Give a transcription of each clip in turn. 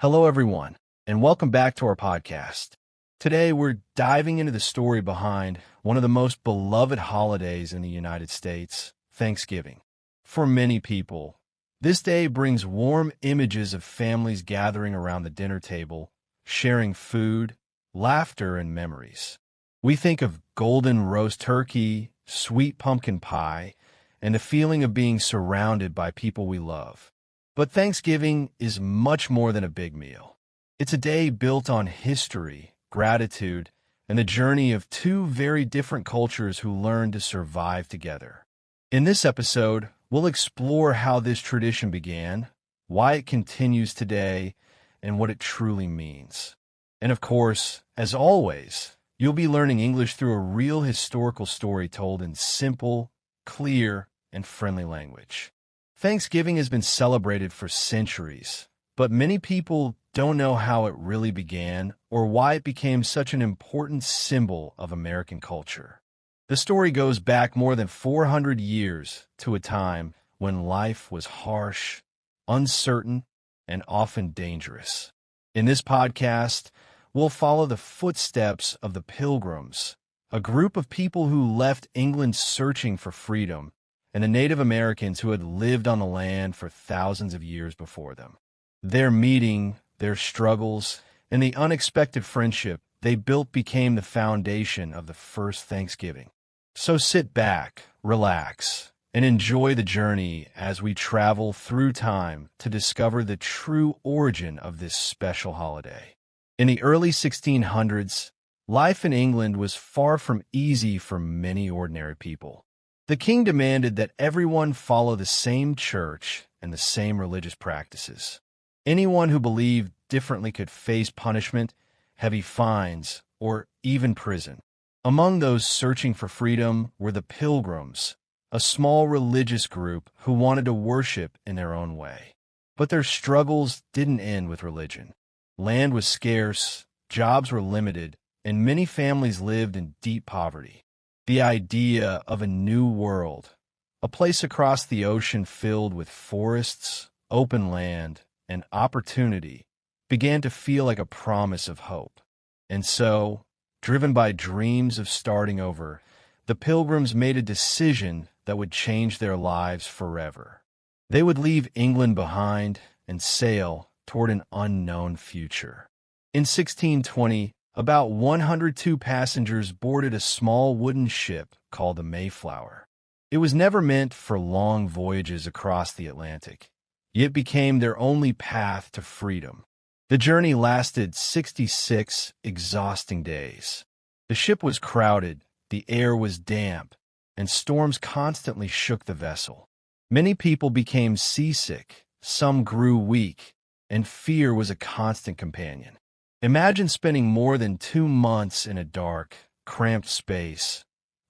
Hello, everyone, and welcome back to our podcast. Today, we're diving into the story behind one of the most beloved holidays in the United States, Thanksgiving. For many people, this day brings warm images of families gathering around the dinner table, sharing food, laughter, and memories. We think of golden roast turkey, sweet pumpkin pie, and the feeling of being surrounded by people we love. But Thanksgiving is much more than a big meal. It's a day built on history, gratitude, and the journey of two very different cultures who learned to survive together. In this episode, we'll explore how this tradition began, why it continues today, and what it truly means. And of course, as always, you'll be learning English through a real historical story told in simple, clear, and friendly language. Thanksgiving has been celebrated for centuries, but many people don't know how it really began or why it became such an important symbol of American culture. The story goes back more than 400 years to a time when life was harsh, uncertain, and often dangerous. In this podcast, we'll follow the footsteps of the Pilgrims, a group of people who left England searching for freedom, and the Native Americans who had lived on the land for thousands of years before them. Their meeting, their struggles, and the unexpected friendship they built became the foundation of the first Thanksgiving. So sit back, relax, and enjoy the journey as we travel through time to discover the true origin of this special holiday. In the early 1600s, life in England was far from easy for many ordinary people. The king demanded that everyone follow the same church and the same religious practices. Anyone who believed differently could face punishment, heavy fines, or even prison. Among those searching for freedom were the Pilgrims, a small religious group who wanted to worship in their own way. But their struggles didn't end with religion. Land was scarce, jobs were limited, and many families lived in deep poverty. The idea of a new world, a place across the ocean filled with forests, open land, and opportunity, began to feel like a promise of hope. And so, driven by dreams of starting over, the Pilgrims made a decision that would change their lives forever. They would leave England behind and sail toward an unknown future. In 1620, about 102 passengers boarded a small wooden ship called the Mayflower. It was never meant for long voyages across the Atlantic, yet became their only path to freedom. The journey lasted 66 exhausting days. The ship was crowded, the air was damp, and storms constantly shook the vessel. Many people became seasick, some grew weak, and fear was a constant companion. Imagine spending more than 2 months in a dark, cramped space,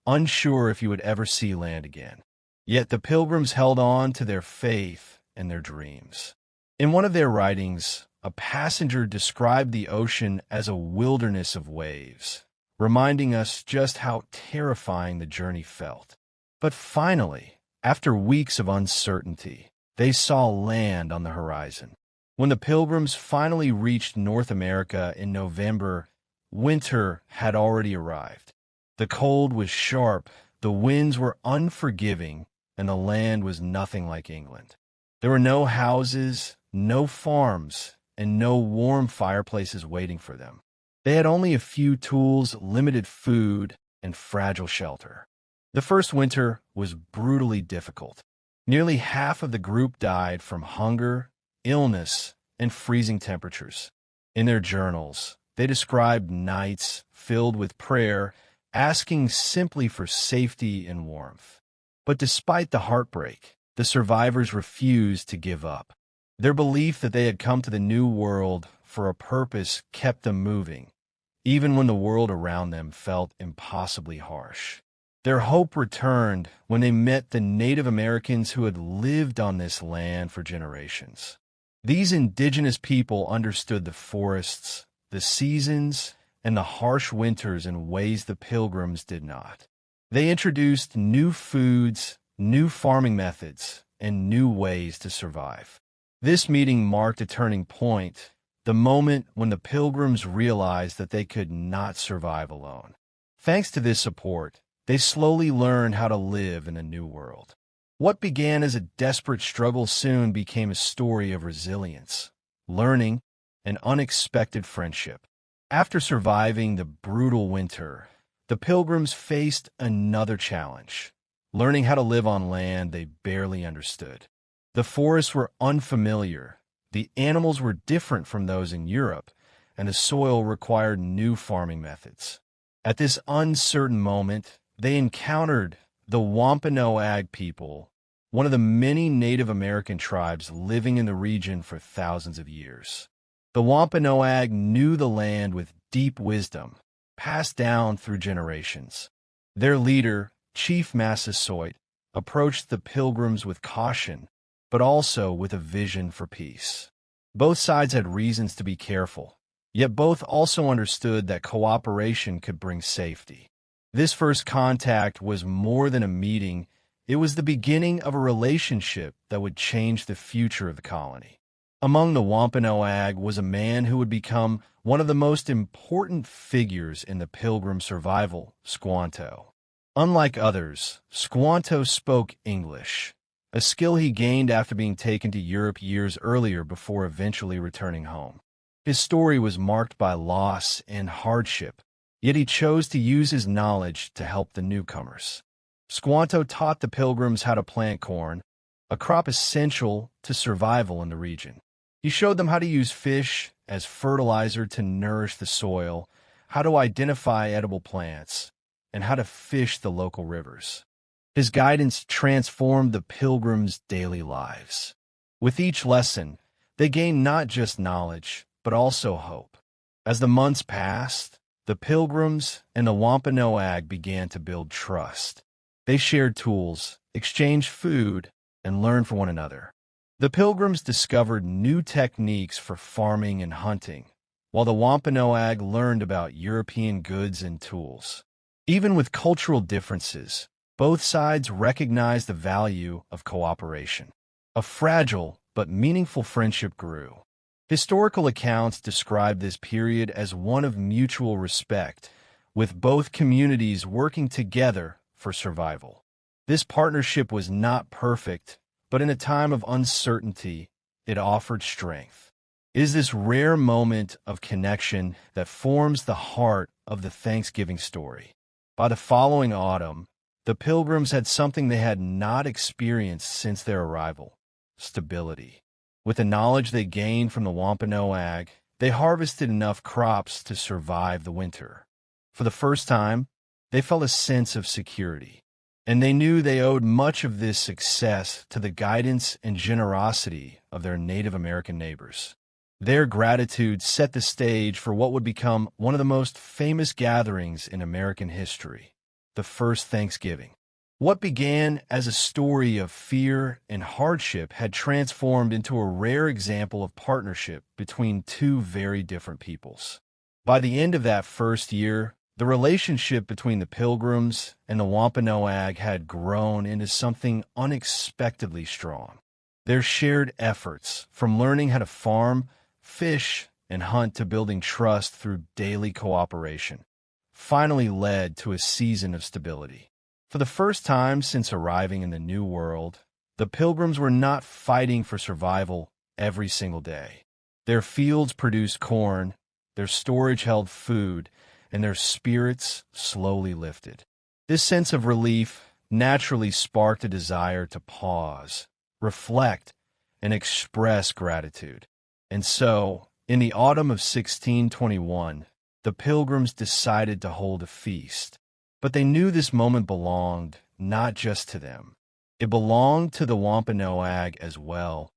unsure if you would ever see land again. Yet the Pilgrims held on to their faith and their dreams. In one of their writings, a passenger described the ocean as a wilderness of waves, reminding us just how terrifying the journey felt. But finally, after weeks of uncertainty, they saw land on the horizon. When the Pilgrims finally reached North America in November, winter had already arrived. The cold was sharp, the winds were unforgiving, and the land was nothing like England. There were no houses, no farms, and no warm fireplaces waiting for them. They had only a few tools, limited food, and fragile shelter. The first winter was brutally difficult. Nearly half of the group died from hunger, illness, and freezing temperatures. In their journals, they described nights filled with prayer, asking simply for safety and warmth. But despite the heartbreak, the survivors refused to give up. Their belief that they had come to the New World for a purpose kept them moving, even when the world around them felt impossibly harsh. Their hope returned when they met the Native Americans who had lived on this land for generations. These indigenous people understood the forests, the seasons, and the harsh winters in ways the Pilgrims did not. They introduced new foods, new farming methods, and new ways to survive. This meeting marked a turning point, the moment when the Pilgrims realized that they could not survive alone. Thanks to this support, they slowly learned how to live in a new world. What began as a desperate struggle soon became a story of resilience, learning, and unexpected friendship. After surviving the brutal winter, the Pilgrims faced another challenge, learning how to live on land they barely understood. The forests were unfamiliar, the animals were different from those in Europe, and the soil required new farming methods. At this uncertain moment, they encountered the Wampanoag people, one of the many Native American tribes living in the region for thousands of years. The Wampanoag knew the land with deep wisdom, passed down through generations. Their leader, Chief Massasoit, approached the Pilgrims with caution, but also with a vision for peace. Both sides had reasons to be careful, yet both also understood that cooperation could bring safety. This first contact was more than a meeting, it was the beginning of a relationship that would change the future of the colony. Among the Wampanoag was a man who would become one of the most important figures in the Pilgrim survival, Squanto. Unlike others, Squanto spoke English, a skill he gained after being taken to Europe years earlier before eventually returning home. His story was marked by loss and hardship, yet he chose to use his knowledge to help the newcomers. Squanto taught the Pilgrims how to plant corn, a crop essential to survival in the region. He showed them how to use fish as fertilizer to nourish the soil, how to identify edible plants, and how to fish the local rivers. His guidance transformed the Pilgrims' daily lives. With each lesson, they gained not just knowledge, but also hope. As the months passed, the Pilgrims and the Wampanoag began to build trust. They shared tools, exchanged food, and learned from one another. The Pilgrims discovered new techniques for farming and hunting, while the Wampanoag learned about European goods and tools. Even with cultural differences, both sides recognized the value of cooperation. A fragile but meaningful friendship grew. Historical accounts describe this period as one of mutual respect, with both communities working together for survival. This partnership was not perfect, but in a time of uncertainty, it offered strength. It is this rare moment of connection that forms the heart of the Thanksgiving story. By the following autumn, the Pilgrims had something they had not experienced since their arrival: stability. With the knowledge they gained from the Wampanoag, they harvested enough crops to survive the winter. For the first time, they felt a sense of security, and they knew they owed much of this success to the guidance and generosity of their Native American neighbors. Their gratitude set the stage for what would become one of the most famous gatherings in American history, the first Thanksgiving. What began as a story of fear and hardship had transformed into a rare example of partnership between two very different peoples. By the end of that first year, the relationship between the Pilgrims and the Wampanoag had grown into something unexpectedly strong. Their shared efforts, from learning how to farm, fish, and hunt to building trust through daily cooperation, finally led to a season of stability. For the first time since arriving in the New World, the Pilgrims were not fighting for survival every single day. Their fields produced corn, their storage held food, and their spirits slowly lifted. This sense of relief naturally sparked a desire to pause, reflect, and express gratitude. And so, in the autumn of 1621, the Pilgrims decided to hold a feast. But they knew this moment belonged not just to them. It belonged to the Wampanoag as well,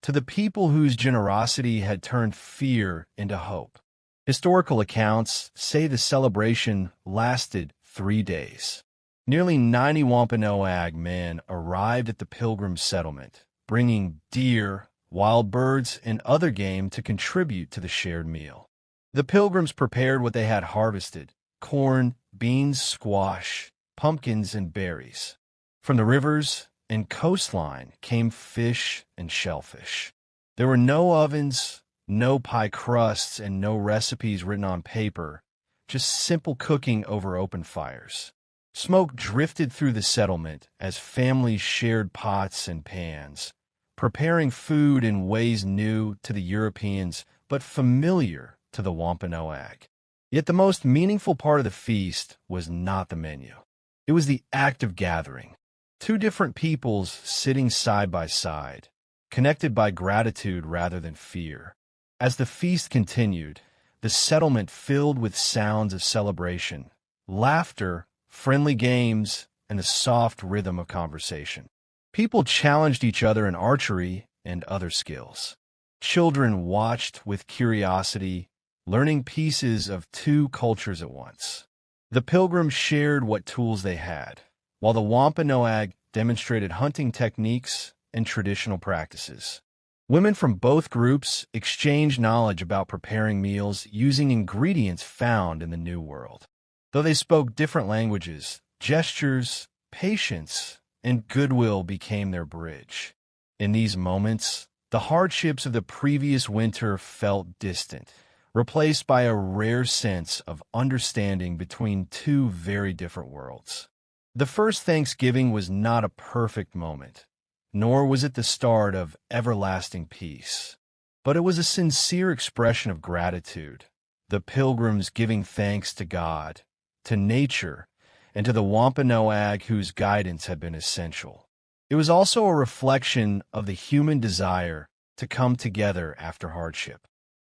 to the people whose generosity had turned fear into hope. Historical accounts say the celebration lasted 3 days. Nearly 90 Wampanoag men arrived at the Pilgrim settlement, bringing deer, wild birds, and other game to contribute to the shared meal. The Pilgrims prepared what they had harvested: corn, beans, squash, pumpkins, and berries. From the rivers and coastline came fish and shellfish. There were no ovens, No pie crusts and no recipes written on paper, just simple cooking over open fires. Smoke drifted through the settlement as families shared pots and pans, preparing food in ways new to the Europeans but familiar to the Wampanoag. Yet the most meaningful part of the feast was not the menu. It was the act of gathering. Two different peoples sitting side by side, connected by gratitude rather than fear. As the feast continued, the settlement filled with sounds of celebration, laughter, friendly games, and the soft rhythm of conversation. People challenged each other in archery and other skills. Children watched with curiosity, learning pieces of two cultures at once. The Pilgrims shared what tools they had, while the Wampanoag demonstrated hunting techniques and traditional practices. Women from both groups exchanged knowledge about preparing meals using ingredients found in the New World. Though they spoke different languages, gestures, patience, and goodwill became their bridge. In these moments, the hardships of the previous winter felt distant, replaced by a rare sense of understanding between two very different worlds. The first Thanksgiving was not a perfect moment, nor was it the start of everlasting peace. But it was a sincere expression of gratitude, the Pilgrims giving thanks to God, to nature, and to the Wampanoag whose guidance had been essential. It was also a reflection of the human desire to come together after hardship.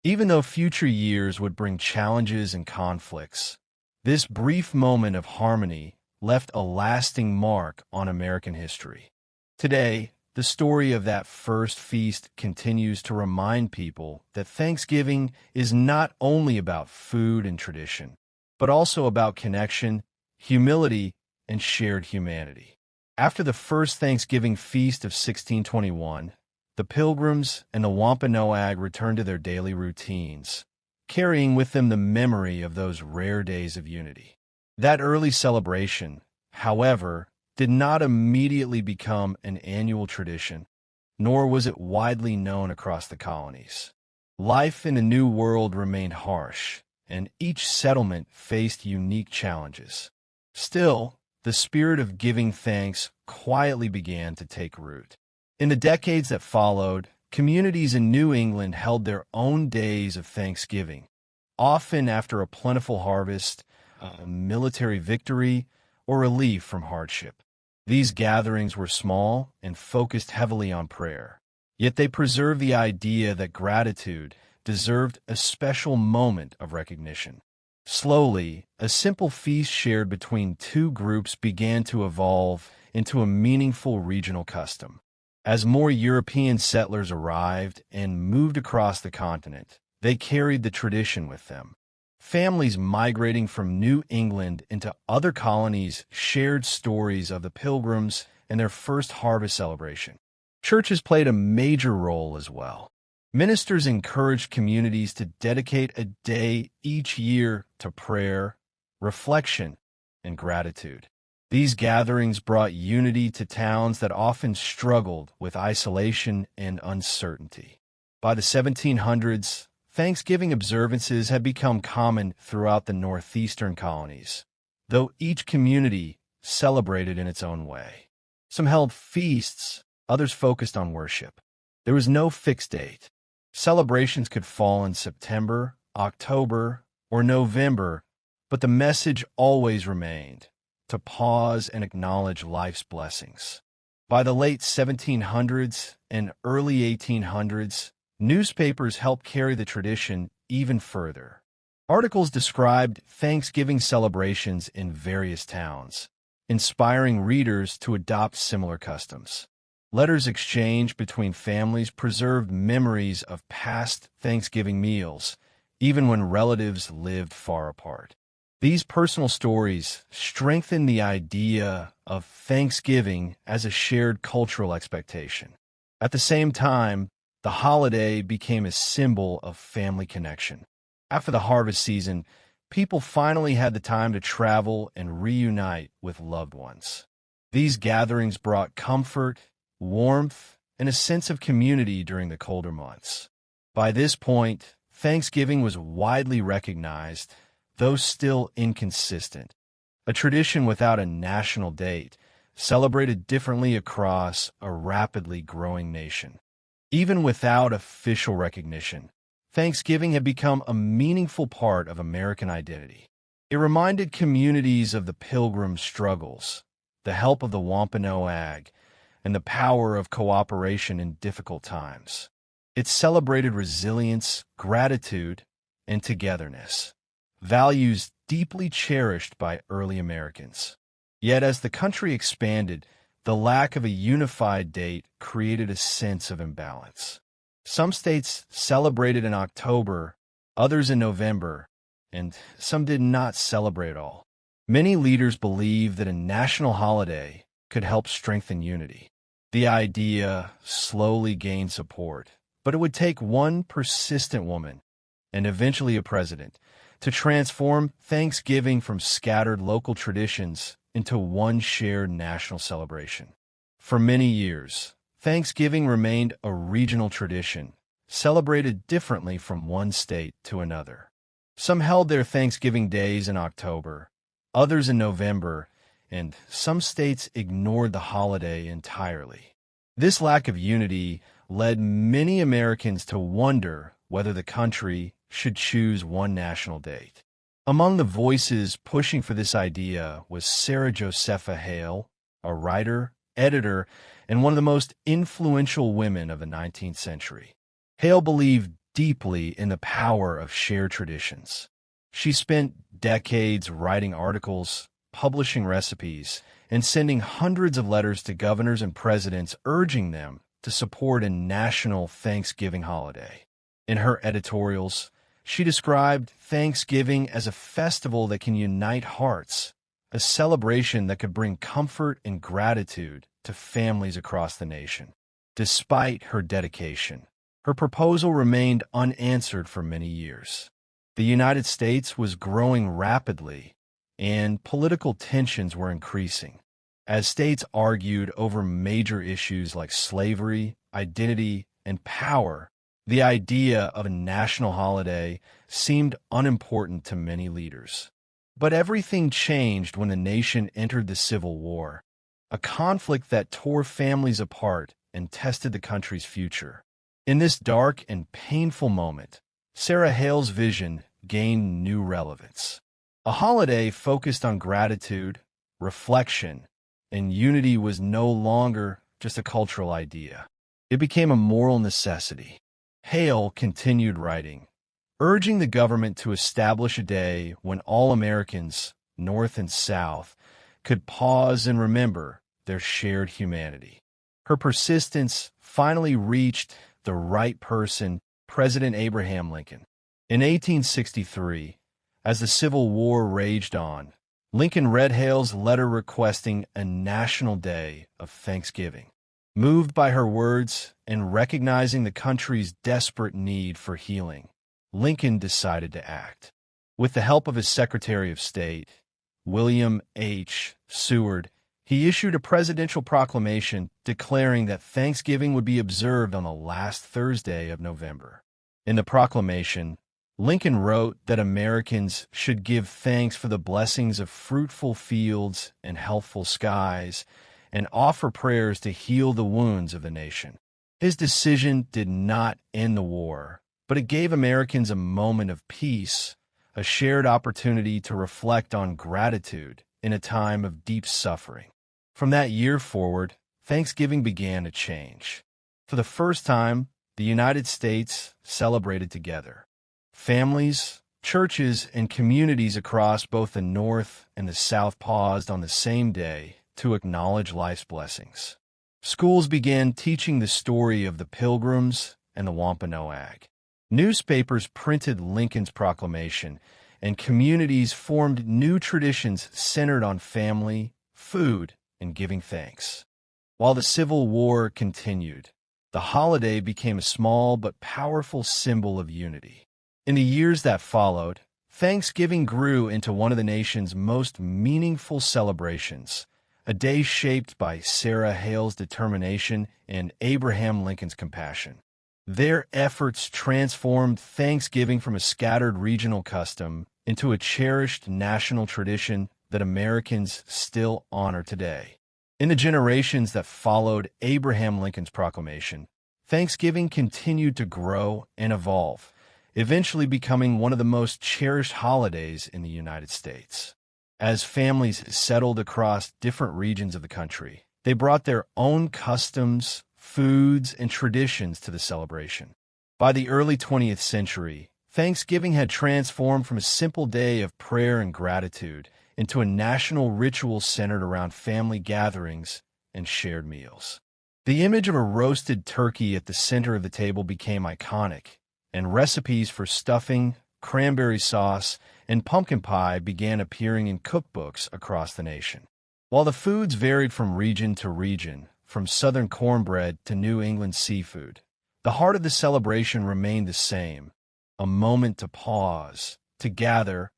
Even though future years would bring challenges and conflicts, this brief moment of harmony left a lasting mark on American history. Today, the story of that first feast continues to remind people that Thanksgiving is not only about food and tradition, but also about connection, humility, and shared humanity. After the first Thanksgiving feast of 1621, the Pilgrims and the Wampanoag returned to their daily routines, carrying with them the memory of those rare days of unity. That early celebration, however, did not immediately become an annual tradition, nor was it widely known across the colonies. Life in the New World remained harsh, and each settlement faced unique challenges. Still, the spirit of giving thanks quietly began to take root. In the decades that followed, communities in New England held their own days of Thanksgiving, often after a plentiful harvest, a military victory, or relief from hardship. These gatherings were small and focused heavily on prayer, yet they preserved the idea that gratitude deserved a special moment of recognition. Slowly, a simple feast shared between two groups began to evolve into a meaningful regional custom. As more European settlers arrived and moved across the continent, they carried the tradition with them. Families migrating from New England into other colonies shared stories of the Pilgrims and their first harvest celebration. Churches played a major role as well. Ministers encouraged communities to dedicate a day each year to prayer, reflection, and gratitude. These gatherings brought unity to towns that often struggled with isolation and uncertainty. By the 1700s, Thanksgiving observances had become common throughout the northeastern colonies, though each community celebrated in its own way. Some held feasts, others focused on worship. There was no fixed date. Celebrations could fall in September, October, or November, but the message always remained: to pause and acknowledge life's blessings. By the late 1700s and early 1800s, newspapers helped carry the tradition even further. Articles described Thanksgiving celebrations in various towns, inspiring readers to adopt similar customs. Letters exchanged between families preserved memories of past Thanksgiving meals, even when relatives lived far apart. These personal stories strengthen the idea of Thanksgiving as a shared cultural expectation. At the same time, the holiday became a symbol of family connection. After the harvest season, people finally had the time to travel and reunite with loved ones. These gatherings brought comfort, warmth, and a sense of community during the colder months. By this point, Thanksgiving was widely recognized, though still inconsistent. A tradition without a national date, celebrated differently across a rapidly growing nation. Even without official recognition, Thanksgiving had become a meaningful part of American identity. It reminded communities of the Pilgrims' struggles, the help of the Wampanoag, and the power of cooperation in difficult times. It celebrated resilience, gratitude, and togetherness, values deeply cherished by early Americans. Yet as the country expanded, the lack of a unified date created a sense of imbalance. Some states celebrated in October, others in November, and some did not celebrate at all. Many leaders believed that a national holiday could help strengthen unity. The idea slowly gained support, but it would take one persistent woman, and eventually a president, to transform Thanksgiving from scattered local traditions into one shared national celebration. For many years, Thanksgiving remained a regional tradition, celebrated differently from one state to another. Some held their Thanksgiving days in October, others in November, and some states ignored the holiday entirely. This lack of unity led many Americans to wonder whether the country should choose one national date. Among the voices pushing for this idea was Sarah Josepha Hale, a writer, editor, and one of the most influential women of the 19th century. Hale believed deeply in the power of shared traditions. She spent decades writing articles, publishing recipes, and sending hundreds of letters to governors and presidents urging them to support a national Thanksgiving holiday. In her editorials, she described Thanksgiving as a festival that can unite hearts, a celebration that could bring comfort and gratitude to families across the nation. Despite her dedication, her proposal remained unanswered for many years. The United States was growing rapidly, and political tensions were increasing. As states argued over major issues like slavery, identity, and power, the idea of a national holiday seemed unimportant to many leaders. But everything changed when the nation entered the Civil War, a conflict that tore families apart and tested the country's future. In this dark and painful moment, Sarah Hale's vision gained new relevance. A holiday focused on gratitude, reflection, and unity was no longer just a cultural idea. It became a moral necessity. Hale continued writing, urging the government to establish a day when all Americans, North and South, could pause and remember their shared humanity. Her persistence finally reached the right person, President Abraham Lincoln. In 1863, as the Civil War raged on, Lincoln read Hale's letter requesting a national day of Thanksgiving. Moved by her words and recognizing the country's desperate need for healing, Lincoln decided to act. With the help of his Secretary of State, William H. Seward, he issued a presidential proclamation declaring that Thanksgiving would be observed on the last Thursday of November. In the proclamation, Lincoln wrote that Americans should give thanks for the blessings of fruitful fields and healthful skies, and offer prayers to heal the wounds of the nation. His decision did not end the war, but it gave Americans a moment of peace, a shared opportunity to reflect on gratitude in a time of deep suffering. From that year forward, Thanksgiving began to change. For the first time, the United States celebrated together. Families, churches, and communities across both the North and the South paused on the same day to acknowledge life's blessings. Schools began teaching the story of the Pilgrims and the Wampanoag. Newspapers printed Lincoln's proclamation, and communities formed new traditions centered on family, food, and giving thanks. While the Civil War continued, the holiday became a small but powerful symbol of unity. In the years that followed, Thanksgiving grew into one of the nation's most meaningful celebrations, a day shaped by Sarah Hale's determination and Abraham Lincoln's compassion. Their efforts transformed Thanksgiving from a scattered regional custom into a cherished national tradition that Americans still honor today. In the generations that followed Abraham Lincoln's proclamation, Thanksgiving continued to grow and evolve, eventually becoming one of the most cherished holidays in the United States. As families settled across different regions of the country, they brought their own customs, foods, and traditions to the celebration. By the early 20th century, Thanksgiving had transformed from a simple day of prayer and gratitude into a national ritual centered around family gatherings and shared meals. The image of a roasted turkey at the center of the table became iconic, and recipes for stuffing, cranberry sauce, and pumpkin pie began appearing in cookbooks across the nation. While the foods varied from region to region, from Southern cornbread to New England seafood, the heart of the celebration remained the same: a moment to pause, to gather,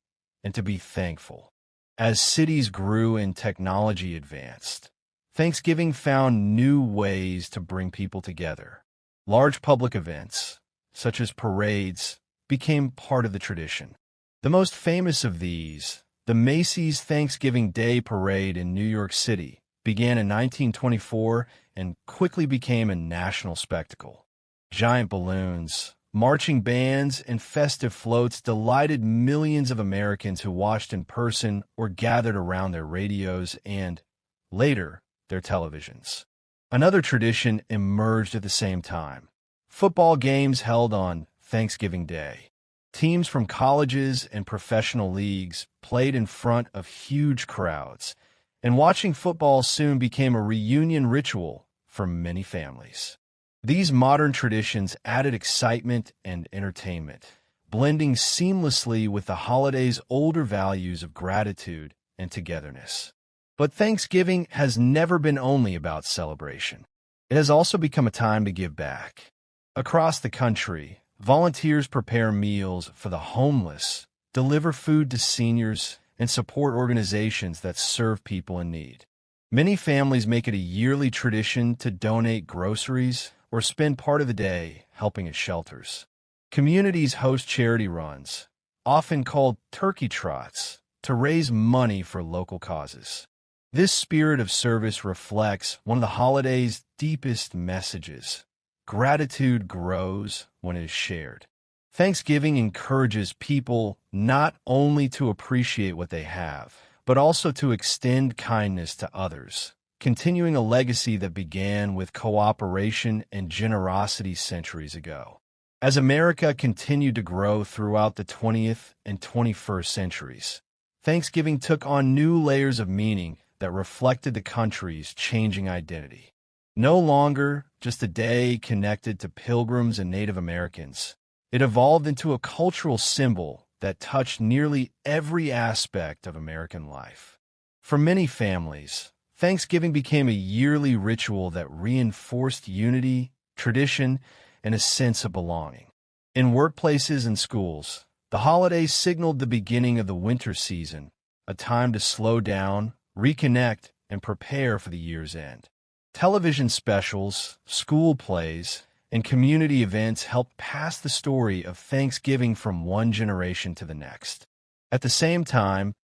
and to be thankful. As cities grew and technology advanced, Thanksgiving found new ways to bring people together. Large public events, such as parades, became part of the tradition. The most famous of these, the Macy's Thanksgiving Day Parade in New York City, began in 1924 and quickly became a national spectacle. Giant balloons, marching bands, and festive floats delighted millions of Americans who watched in person or gathered around their radios and, later, their televisions. Another tradition emerged at the same time: football games held on Thanksgiving Day. Teams from colleges and professional leagues played in front of huge crowds, and watching football soon became a reunion ritual for many families. These modern traditions added excitement and entertainment, blending seamlessly with the holiday's older values of gratitude and togetherness. But Thanksgiving has never been only about celebration. It has also become a time to give back. Across the country, volunteers prepare meals for the homeless, deliver food to seniors, and support organizations that serve people in need. Many families make it a yearly tradition to donate groceries or spend part of the day helping at shelters. Communities host charity runs, often called turkey trots, to raise money for local causes. This spirit of service reflects one of the holiday's deepest messages: gratitude grows when it is shared. Thanksgiving encourages people not only to appreciate what they have, but also to extend kindness to others, continuing a legacy that began with cooperation and generosity centuries ago. As America continued to grow throughout the 20th and 21st centuries, Thanksgiving took on new layers of meaning that reflected the country's changing identity. No longer just a day connected to Pilgrims and Native Americans, it evolved into a cultural symbol that touched nearly every aspect of American life. For many families, Thanksgiving became a yearly ritual that reinforced unity, tradition, and a sense of belonging. In workplaces and schools, the holiday signaled the beginning of the winter season, a time to slow down, reconnect, and prepare for the year's end. Television specials, school plays, and community events helped pass the story of Thanksgiving from one generation to the next. At the same time,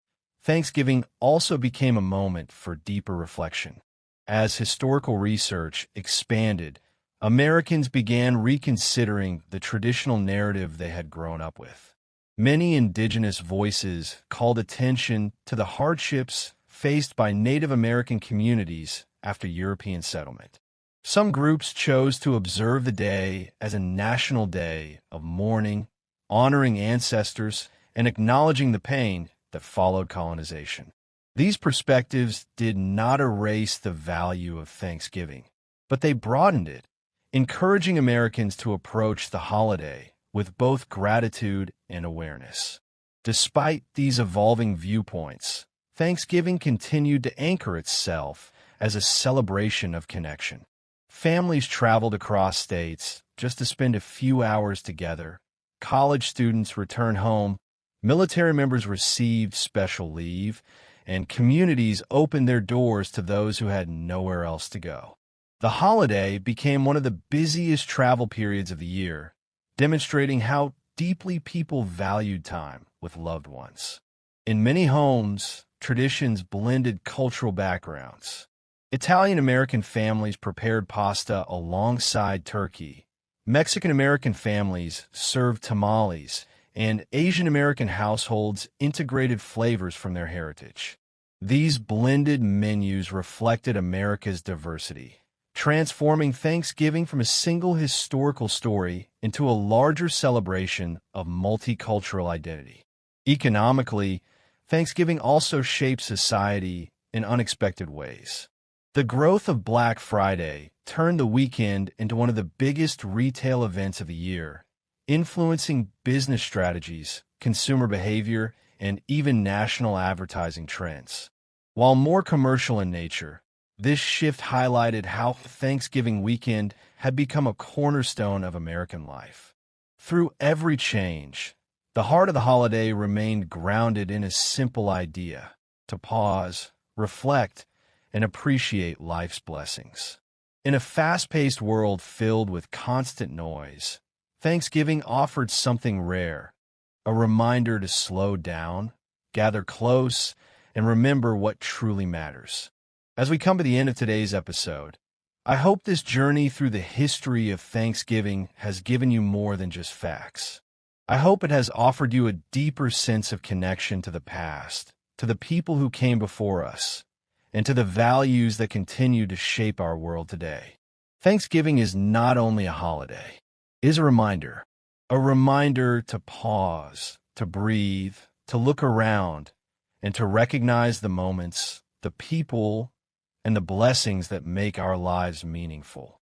Thanksgiving also became a moment for deeper reflection. As historical research expanded, Americans began reconsidering the traditional narrative they had grown up with. Many indigenous voices called attention to the hardships faced by Native American communities after European settlement. Some groups chose to observe the day as a national day of mourning, honoring ancestors, and acknowledging the pain that followed colonization. These perspectives did not erase the value of Thanksgiving, but they broadened it, encouraging Americans to approach the holiday with both gratitude and awareness. Despite these evolving viewpoints, Thanksgiving continued to anchor itself as a celebration of connection. Families traveled across states just to spend a few hours together. College students returned home. Military members received special leave, and communities opened their doors to those who had nowhere else to go. The holiday became one of the busiest travel periods of the year, demonstrating how deeply people valued time with loved ones. In many homes, traditions blended cultural backgrounds. Italian-American families prepared pasta alongside turkey. Mexican-American families served tamales, and Asian-American households integrated flavors from their heritage. These blended menus reflected America's diversity, transforming Thanksgiving from a single historical story into a larger celebration of multicultural identity. Economically, Thanksgiving also shaped society in unexpected ways. The growth of Black Friday turned the weekend into one of the biggest retail events of the year, influencing business strategies, consumer behavior, and even national advertising trends. While more commercial in nature, this shift highlighted how Thanksgiving weekend had become a cornerstone of American life. Through every change, the heart of the holiday remained grounded in a simple idea: to pause, reflect, and appreciate life's blessings. In a fast-paced world filled with constant noise, Thanksgiving offered something rare: a reminder to slow down, gather close, and remember what truly matters. As we come to the end of today's episode, I hope this journey through the history of Thanksgiving has given you more than just facts. I hope it has offered you a deeper sense of connection to the past, to the people who came before us, and to the values that continue to shape our world today. Thanksgiving is not only a holiday, it is a reminder to pause, to breathe, to look around, and to recognize the moments, the people, and the blessings that make our lives meaningful.